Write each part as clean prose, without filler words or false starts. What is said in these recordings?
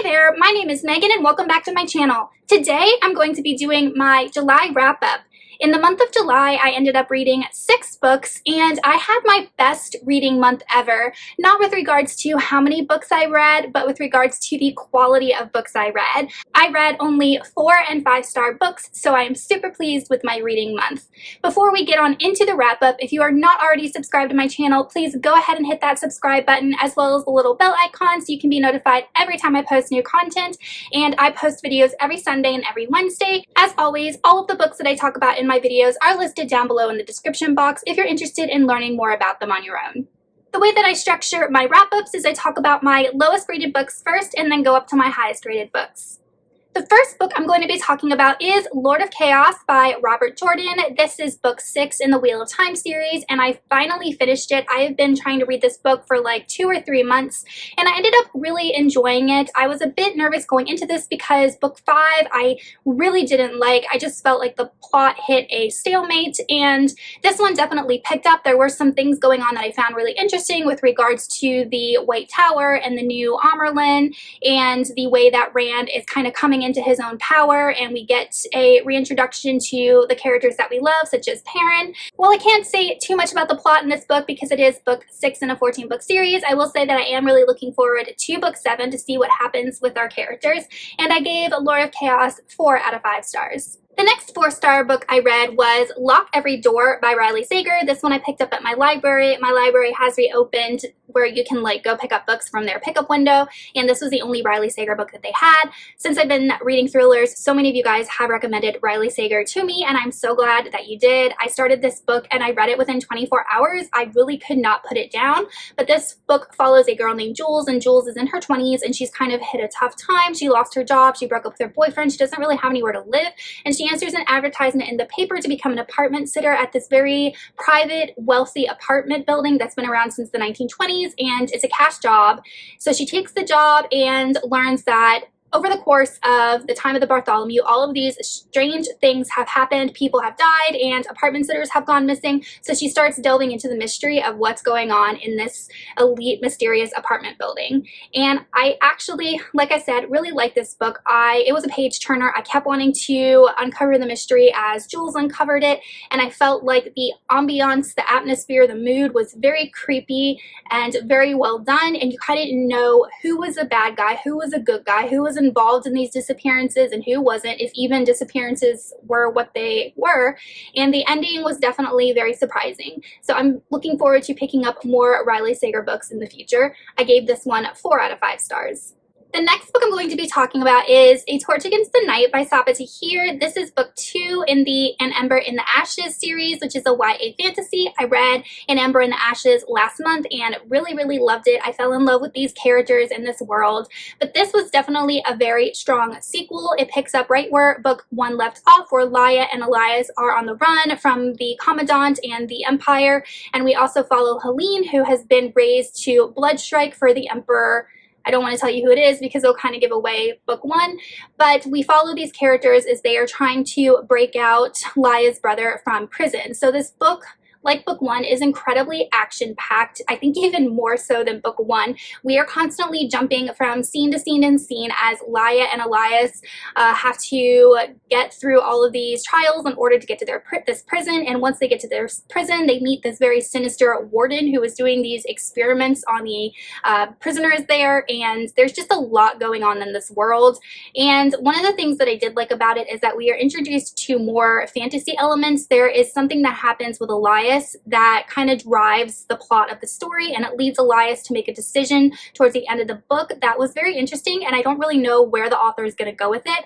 there, my name is Megan and welcome back to my channel. Today I'm going to be doing my July wrap-up. In the month of July, I ended up reading 6 books and I had my best reading month ever. Not with regards to how many books I read, but with regards to the quality of books I read. I read only 4- and 5-star books, so I am super pleased with my reading month. Before we get on into the wrap-up, if you are not already subscribed to my channel, please go ahead and hit that subscribe button as well as the little bell icon so you can be notified every time I post new content. And I post videos every Sunday and every Wednesday. As always, all of the books that I talk about in my videos are listed down below in the description box if you're interested in learning more about them on your own. The way that I structure my wrap-ups is I talk about my lowest rated books first and then go up to my highest rated books. The first book I'm going to be talking about is Lord of Chaos by Robert Jordan. This is book 6 in the Wheel of Time series, and I finally finished it. I have been trying to read this book for like 2 or 3 months, and I ended up really enjoying it. I was a bit nervous going into this because book 5 I really didn't like. I just felt like the plot hit a stalemate, and this one definitely picked up. There were some things going on that I found really interesting with regards to the White Tower and the new Amerlin, and the way that Rand is kind of coming into his own power, and we get a reintroduction to the characters that we love, such as Perrin. While I can't say too much about the plot in this book because it is book 6 in a 14-book series, I will say that I am really looking forward to book 7 to see what happens with our characters, and I gave Lord of Chaos 4 out of 5 stars. The next 4-star book I read was Lock Every Door by Riley Sager. This one I picked up at my library. My library has reopened where you can like go pick up books from their pickup window, and this was the only Riley Sager book that they had. Since I've been reading thrillers, so many of you guys have recommended Riley Sager to me, and I'm so glad that you did. I started this book and I read it within 24 hours. I really could not put it down, but this book follows a girl named Jules, and Jules is in her 20s and she's kind of hit a tough time. She lost her job, she broke up with her boyfriend, she doesn't really have anywhere to live, and she answers an advertisement in the paper to become an apartment sitter at this very private, wealthy apartment building that's been around since the 1920s, and it's a cash job. So she takes the job and learns that over the course of the time of the Bartholomew, all of these strange things have happened. People have died and apartment sitters have gone missing. So she starts delving into the mystery of what's going on in this elite, mysterious apartment building. And I actually, like I said, really like this book. It was a page turner. I kept wanting to uncover the mystery as Jules uncovered it. And I felt like the ambiance, the atmosphere, the mood was very creepy and very well done. And you kind of didn't know who was a bad guy, who was a good guy, who was involved in these disappearances and who wasn't, if even disappearances were what they were. And the ending was definitely very surprising. So I'm looking forward to picking up more Riley Sager books in the future. I gave this one 4 out of 5 stars. The next book I'm going to be talking about is A Torch Against the Night by Sabaa Tahir. This is book 2 in the An Ember in the Ashes series, which is a YA fantasy. I read An Ember in the Ashes last month and really loved it. I fell in love with these characters in this world, but this was definitely a very strong sequel. It picks up right where book 1 left off, where Laia and Elias are on the run from the Commandant and the Empire, and we also follow Helene, who has been raised to Bloodstrike for the Emperor. I don't want to tell you who it is because it'll kind of give away book 1, but we follow these characters as they are trying to break out Laia's brother from prison. So this book, like book 1, is incredibly action-packed. I think even more so than book 1. We are constantly jumping from scene to scene and scene as Laia and Elias have to get through all of these trials in order to get to this prison. And once they get to their prison, they meet this very sinister warden who is doing these experiments on the prisoners there. And there's just a lot going on in this world. And one of the things that I did like about it is that we are introduced to more fantasy elements. There is something that happens with Elias that kind of drives the plot of the story, and it leads Elias to make a decision towards the end of the book that was very interesting, and I don't really know where the author is going to go with it.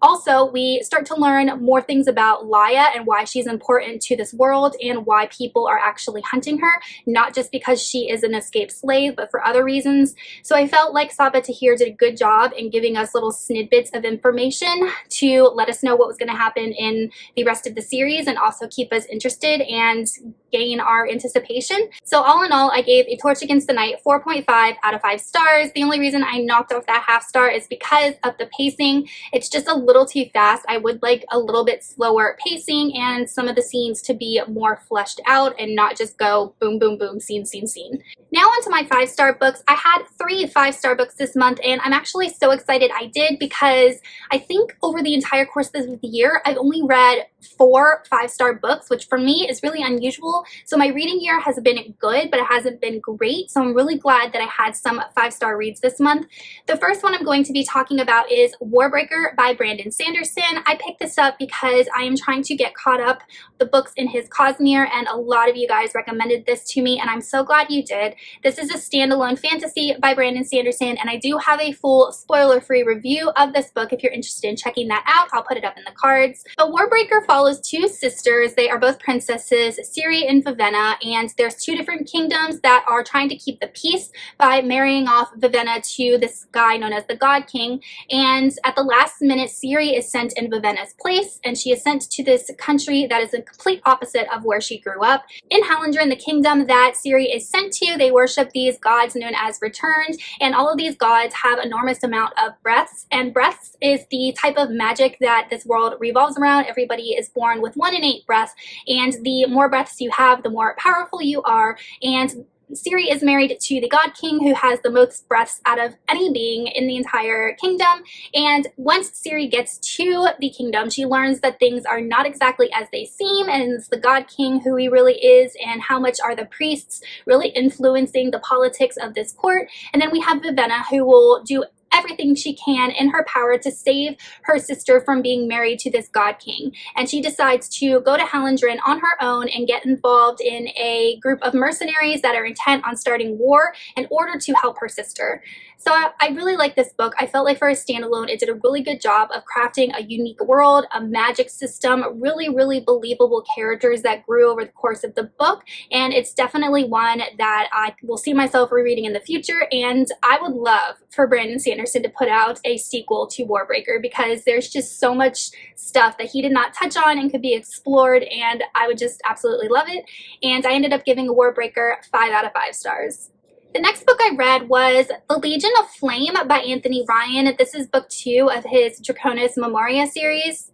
Also, we start to learn more things about Laia and why she's important to this world and why people are actually hunting her, not just because she is an escaped slave, but for other reasons. So I felt like Sabaa Tahir did a good job in giving us little snippets of information to let us know what was going to happen in the rest of the series and also keep us interested. And and gain our anticipation. So all in all, I gave A Torch Against the Night 4.5 out of 5 stars. The only reason I knocked off that half star is because of the pacing. It's just a little too fast. I would like a little bit slower pacing and some of the scenes to be more fleshed out and not just go boom, boom, boom, scene, scene, scene. Now on to my 5-star books. I had 3 5-star books this month, and I'm actually so excited I did because I think over the entire course of the year, I've only read 4 5-star books, which for me is really unusual. So my reading year has been good, but it hasn't been great. So I'm really glad that I had some 5-star reads this month. The first one I'm going to be talking about is Warbreaker by Brandon Sanderson. I picked this up because I am trying to get caught up the books in his Cosmere, and a lot of you guys recommended this to me, and I'm so glad you did. This is a standalone fantasy by Brandon Sanderson, and I do have a full spoiler-free review of this book if you're interested in checking that out. I'll put it up in the cards. But Warbreaker follows 2 sisters. They are both princesses, Ciri and Vivenna, and there's 2 different kingdoms that are trying to keep the peace by marrying off Vivenna to this guy known as the God King. And at the last minute, Ciri is sent in Vivenna's place, and she is sent to this country that is the complete opposite of where she grew up. In Hallandren, the kingdom that Ciri is sent to, they worship these gods known as returned, and all of these gods have enormous amount of breaths, and breaths is the type of magic that this world revolves around. Everybody is born with 1 innate breath, and the more breaths you have, the more powerful you are. And Ciri is married to the God King, who has the most breaths out of any being in the entire kingdom. And once Ciri gets to the kingdom, she learns that things are not exactly as they seem, and it's the God King who he really is, and how much are the priests really influencing the politics of this court. And then we have Vivenna, who will do everything she can in her power to save her sister from being married to this God King. And she decides to go to Hallandren on her own and get involved in a group of mercenaries that are intent on starting war in order to help her sister. So I really like this book. I felt like for a standalone, it did a really good job of crafting a unique world, a magic system, really, really believable characters that grew over the course of the book. And it's definitely one that I will see myself rereading in the future. And I would love for Brandon Sanderson to put out a sequel to Warbreaker, because there's just so much stuff that he did not touch on and could be explored, and I would just absolutely love it. And I ended up giving Warbreaker 5 out of 5 stars. The next book I read was The Legion of Flame by Anthony Ryan. This is book 2 of his Draconis Memoria series.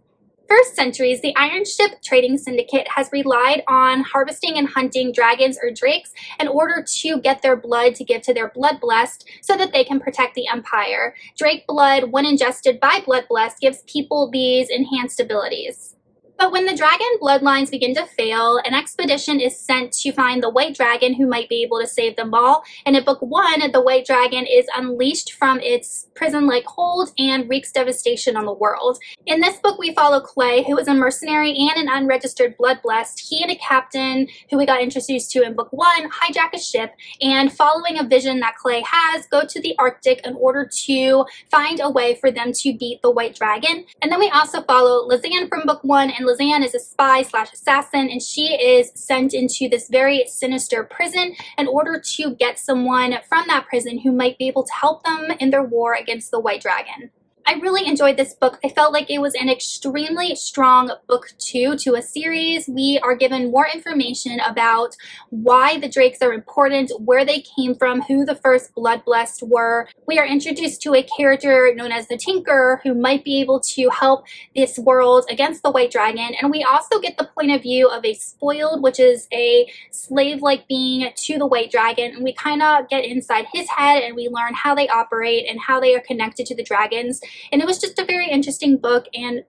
For centuries, the Iron Ship Trading Syndicate has relied on harvesting and hunting dragons or drakes in order to get their blood to give to their Blood Blessed so that they can protect the Empire. Drake blood, when ingested by Blood Blessed, gives people these enhanced abilities. But when the dragon bloodlines begin to fail, an expedition is sent to find the White Dragon who might be able to save them all. And in book 1, the White Dragon is unleashed from its prison-like hold and wreaks devastation on the world. In this book, we follow Clay, who is a mercenary and an unregistered Blood Blessed. He and a captain, who we got introduced to in book 1, hijack a ship, and following a vision that Clay has, go to the Arctic in order to find a way for them to beat the White Dragon. And then we also follow Lizanne from book 1, and Lizanne is a spy/assassin, and she is sent into this very sinister prison in order to get someone from that prison who might be able to help them in their war against the White Dragon. I really enjoyed this book. I felt like it was an extremely strong book 2 to a series. We are given more information about why the drakes are important, where they came from, who the first Blood Blessed were. We are introduced to a character known as the Tinker, who might be able to help this world against the White Dragon. And we also get the point of view of a spoiled, which is a slave-like being to the White Dragon. And we kind of get inside his head, and we learn how they operate and how they are connected to the dragons. And it was just a very interesting book, and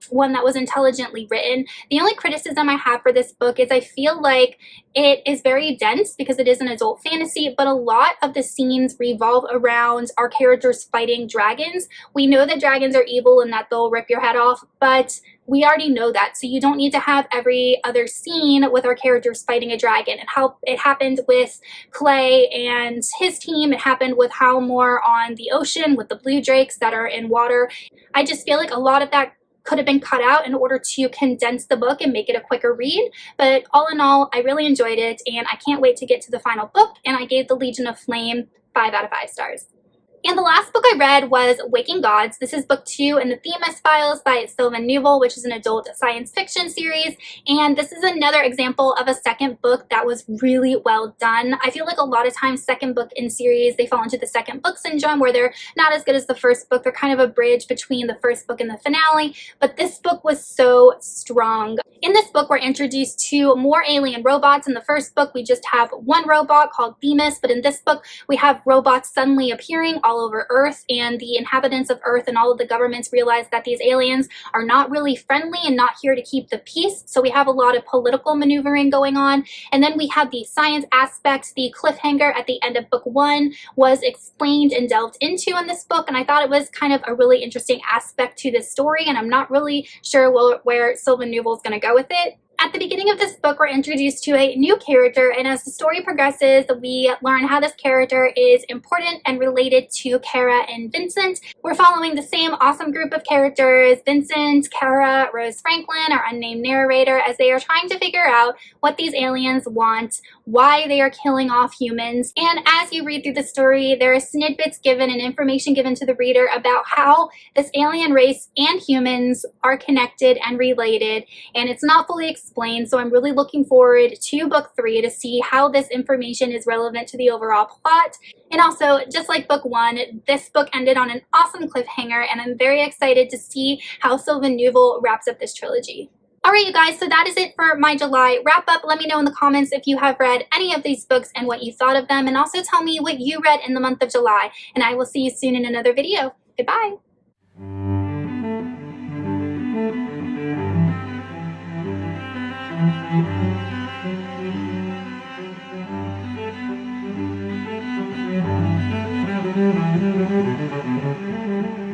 one that was intelligently written. The only criticism I have for this book is I feel like it is very dense because it is an adult fantasy, but a lot of the scenes revolve around our characters fighting dragons. We know that dragons are evil and that they'll rip your head off, but we already know that, so you don't need to have every other scene with our characters fighting a dragon. And how it happened with Clay and his team, it happened with Howmore on the ocean with the blue drakes that are in water. I just feel like a lot of that could have been cut out in order to condense the book and make it a quicker read. But all in all, I really enjoyed it, and I can't wait to get to the final book, and I gave The Legion of Flame 5 out of 5 stars. And the last book I read was Wicking Gods. This is book 2 in the Themis Files by Sylvain Neuvel, which is an adult science fiction series. And this is another example of a second book that was really well done. I feel like a lot of times second book in series, they fall into the second book syndrome where they're not as good as the first book. They're kind of a bridge between the first book and the finale. But this book was so strong. In this book, we're introduced to more alien robots. In the first book, we just have one robot called Themis. But in this book, we have robots suddenly appearing all over Earth, and the inhabitants of Earth and all of the governments realize that these aliens are not really friendly and not here to keep the peace. So we have a lot of political maneuvering going on. And then we have the science aspect. The cliffhanger at the end of book 1 was explained and delved into in this book, and I thought it was kind of a really interesting aspect to this story, and I'm not really sure where Sylvain Neuvel is going to go with it. At the beginning of this book, we're introduced to a new character, and as the story progresses, we learn how this character is important and related to Kara and Vincent. We're following the same awesome group of characters, Vincent, Kara, Rose Franklin, our unnamed narrator, as they are trying to figure out what these aliens want, why they are killing off humans. And as you read through the story, there are snippets given and information given to the reader about how this alien race and humans are connected and related, and it's not fully explained. So I'm really looking forward to book 3 to see how this information is relevant to the overall plot. And also, just like book 1, this book ended on an awesome cliffhanger, and I'm very excited to see how Sylvain Neuvel wraps up this trilogy. Alright you guys, so that is it for my July wrap up. Let me know in the comments if you have read any of these books and what you thought of them, and also tell me what you read in the month of July. And I will see you soon in another video. Goodbye! Thank you.